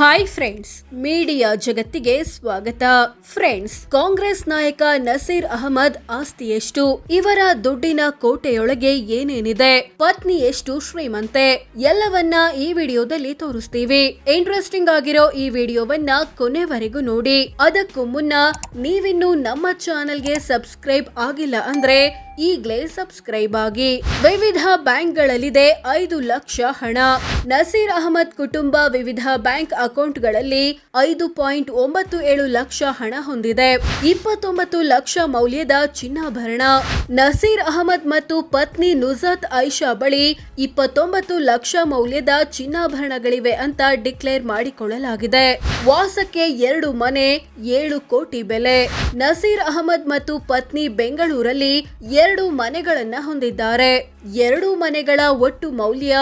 Hi friends, media ಜಗತ್ತಿಗೆ ಸ್ವಾಗತ. Friends, Congress ನಾಯಕ ನಸೀರ್ ಅಹಮದ್ ಆಸ್ತಿ ಎಷ್ಟು? ಇವರ ದುಡ್ಡಿನ ಕೋಟೆಯೊಳಗೆ ಏನೇನಿದೆ? ಪತ್ನಿ ಎಷ್ಟು ಶ್ರೀಮಂತೆ? ಎಲ್ಲವನ್ನ ಈ ವಿಡಿಯೋದಲ್ಲಿ ತೋರಿಸ್ತೀವಿ. ಇಂಟ್ರೆಸ್ಟಿಂಗ್ ಆಗಿರೋ ಈ ವಿಡಿಯೋವನ್ನ ಕೊನೆವರೆಗೂ ನೋಡಿ. ಅದಕ್ಕೂ ಮುನ್ನ ನೀವಿನ್ನು ನಮ್ಮ ಚಾನೆಲ್ಗೆ ಸಬ್ಸ್ಕ್ರೈಬ್ ಆಗಿಲ್ಲ ಅಂದ್ರೆ ಈಗಲೇ ಸಬ್ಸ್ಕ್ರೈಬ್ ಆಗಿ. ವಿವಿಧ ಬ್ಯಾಂಕ್ಗಳಲ್ಲಿದೆ 5 ಲಕ್ಷ ಹಣ. ನಸೀರ್ ಅಹಮದ್ ಕುಟುಂಬ ವಿವಿಧ ಬ್ಯಾಂಕ್ ಅಕೌಂಟ್ಗಳಲ್ಲಿ 5.97 ಲಕ್ಷ ಹಣ ಹೊಂದಿದೆ. 29 ಲಕ್ಷ ಮೌಲ್ಯದ ಚಿನ್ನಾಭರಣ. ನಸೀರ್ ಅಹಮದ್ ಮತ್ತು ಪತ್ನಿ ನುಜಾತ್ ಐಷಾ ಬಳಿ 29 ಲಕ್ಷ ಮೌಲ್ಯದ ಚಿನ್ನಾಭರಣಗಳಿವೆ ಅಂತ ಡಿಕ್ಲೇರ್ ಮಾಡಿಕೊಳ್ಳಲಾಗಿದೆ. ವಾಸಕ್ಕೆ 2 ಮನೆ, 7 ಕೋಟಿ ಬೆಲೆ. ನಸೀರ್ ಅಹಮದ್ ಮತ್ತು ಪತ್ನಿ ಬೆಂಗಳೂರಲ್ಲಿ 2 ಮನೆಗಳನ್ನ ಹೊಂದಿದ್ದಾರೆ. 2 ಮನೆಗಳ ಒಟ್ಟು ಮೌಲ್ಯ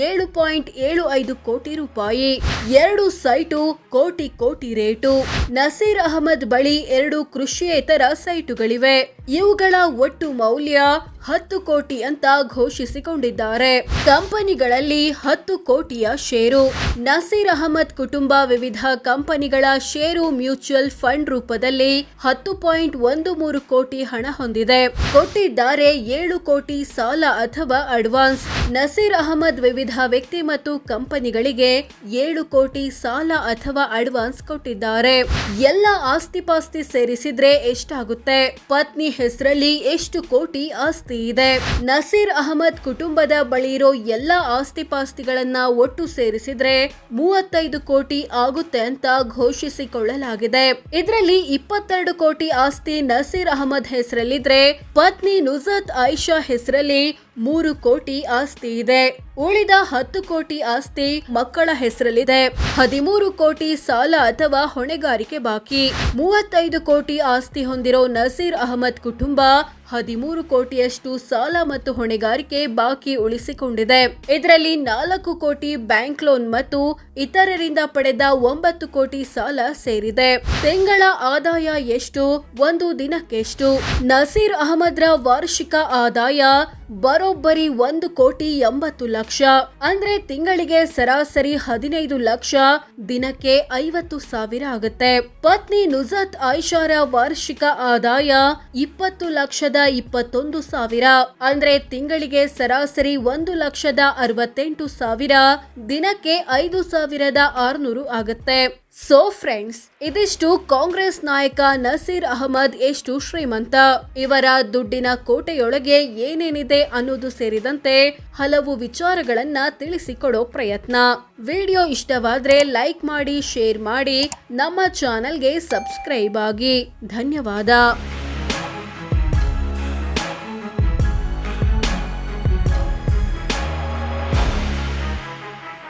7.75 ಕೋಟಿ ರೂಪಾಯಿ. 2 ಸೈಟು ಕೋಟಿ ರೇಟು. ನಸೀರ್ ಅಹಮದ್ ಬಳಿ 2 ಕೃಷಿಯೇತರ ಸೈಟುಗಳಿವೆ. ಇವುಗಳ ಒಟ್ಟು ಮೌಲ್ಯ 10 ಕೋಟಿ ಅಂತ ಘೋಷಿಸಿಕೊಂಡಿದ್ದಾರೆ. ಕಂಪನಿಗಳಲ್ಲಿ 10 ಕೋಟಿಯ ಷೇರು. ನಸೀರ್ ಅಹಮದ್ ಕುಟುಂಬ ವಿವಿಧ ಕಂಪನಿಗಳ ಷೇರು ಮ್ಯೂಚುವಲ್ ಫಂಡ್ ರೂಪದಲ್ಲಿ 10.13 ಕೋಟಿ ಹಣ ಹೊಂದಿದೆ. ಕೊಟ್ಟಿದ್ದಾರೆ 7 ಕೋಟಿ ಸಾಲ ಅಥವಾ ಅಡ್ವಾನ್ಸ್. ನಸೀರ್ ಅಹಮದ್ ವಿವಿಧ ವ್ಯಕ್ತಿ ಮತ್ತು ಕಂಪನಿಗಳಿಗೆ 7 ಕೋಟಿ ಸಾಲ ಅಥವಾ ಅಡ್ವಾನ್ಸ್ ಕೊಟ್ಟಿದ್ದಾರೆ. ಎಲ್ಲ ಆಸ್ತಿಪಾಸ್ತಿ ಸೇರಿಸಿದ್ರೆ ಎಷ್ಟಾಗುತ್ತೆ? ಪತ್ನಿ ಹೆಸರಲ್ಲಿ ಎಷ್ಟು ಕೋಟಿ ಆಸ್ತಿ ಇದೆ? ನಸೀರ್ ಅಹಮದ್ ಕುಟುಂಬದ ಬಳಿ ಇರೋ ಎಲ್ಲ ಆಸ್ತಿಪಾಸ್ತಿಗಳನ್ನ ಒಟ್ಟು ಸೇರಿಸಿದ್ರೆ 35 ಕೋಟಿ ಆಗುತ್ತೆ ಅಂತ ಘೋಷಿಸಿಕೊಳ್ಳಲಾಗಿದೆ. ಇದರಲ್ಲಿ 22 ಕೋಟಿ ಆಸ್ತಿ ನಸೀರ್ ಅಹಮದ್ ಹೆಸರಲ್ಲಿದ್ರೆ ಪತ್ನಿ ನುಜಾತ್ ಐಷಾ ಹೆಸರಲ್ಲಿ 3 ಕೋಟಿ ಆಸ್ತಿ ಇದೆ. ಉಳಿದ 10 ಕೋಟಿ ಆಸ್ತಿ ಮಕ್ಕಳ ಹೆಸರಲ್ಲಿದೆ. 13 ಕೋಟಿ ಸಾಲ ಅಥವಾ ಹೊಣೆಗಾರಿಕೆ ಬಾಕಿ. 35 ಕೋಟಿ ಆಸ್ತಿ ಹೊಂದಿರೋ ನಸೀರ್ ಅಹಮದ್ ಕುಟುಂಬ 13 ಕೋಟಿಯಷ್ಟು ಸಾಲ ಮತ್ತು ಹೊಣೆಗಾರಿಕೆ ಬಾಕಿ ಉಳಿಸಿಕೊಂಡಿದೆ. ಇದರಲ್ಲಿ 4 ಕೋಟಿ ಬ್ಯಾಂಕ್ ಲೋನ್ ಮತ್ತು ಇತರರಿಂದ ಪಡೆದ 9 ಕೋಟಿ ಸಾಲ ಸೇರಿದೆ. ತಿಂಗಳ ಆದಾಯ ಎಷ್ಟು? ಒಂದು ದಿನಕ್ಕೆಷ್ಟು? ನಸೀರ್ ಅಹಮದ್ರ ವಾರ್ಷಿಕ ಆದಾಯ ಬರೋಬ್ಬರಿ 1,80,00,000. ಅಂದ್ರೆ ತಿಂಗಳಿಗೆ ಸರಾಸರಿ 15 ಲಕ್ಷ, ದಿನಕ್ಕೆ 50,000 ಆಗುತ್ತೆ. ಪತ್ನಿ ನುಜಾತ್ ಐಷಾರ ವಾರ್ಷಿಕ ಆದಾಯ 20,21,000. ಅಂದ್ರೆ ತಿಂಗಳಿಗೆ ಸರಾಸರಿ 1,68,000, ದಿನಕ್ಕೆ 5,600 ಆಗುತ್ತೆ. ಸೋ ಫ್ರೆಂಡ್ಸ್, ಇದಿಷ್ಟು ಕಾಂಗ್ರೆಸ್ ನಾಯಕ ನಸೀರ್ ಅಹಮದ್ ಎಷ್ಟು ಶ್ರೀಮಂತ, ಇವರ ದುಡ್ಡಿನ ಕೋಟೆಯೊಳಗೆ ಏನೇನಿದೆ ಅನ್ನೋದು ಸೇರಿದಂತೆ ಹಲವು ವಿಚಾರಗಳನ್ನ ತಿಳಿಸಿಕೊಡೋ ಪ್ರಯತ್ನ. ವಿಡಿಯೋ ಇಷ್ಟವಾದ್ರೆ ಲೈಕ್ ಮಾಡಿ, ಶೇರ್ ಮಾಡಿ, ನಮ್ಮ ಚಾನೆಲ್ಗೆ ಸಬ್ಸ್ಕ್ರೈಬ್ ಆಗಿ. ಧನ್ಯವಾದ.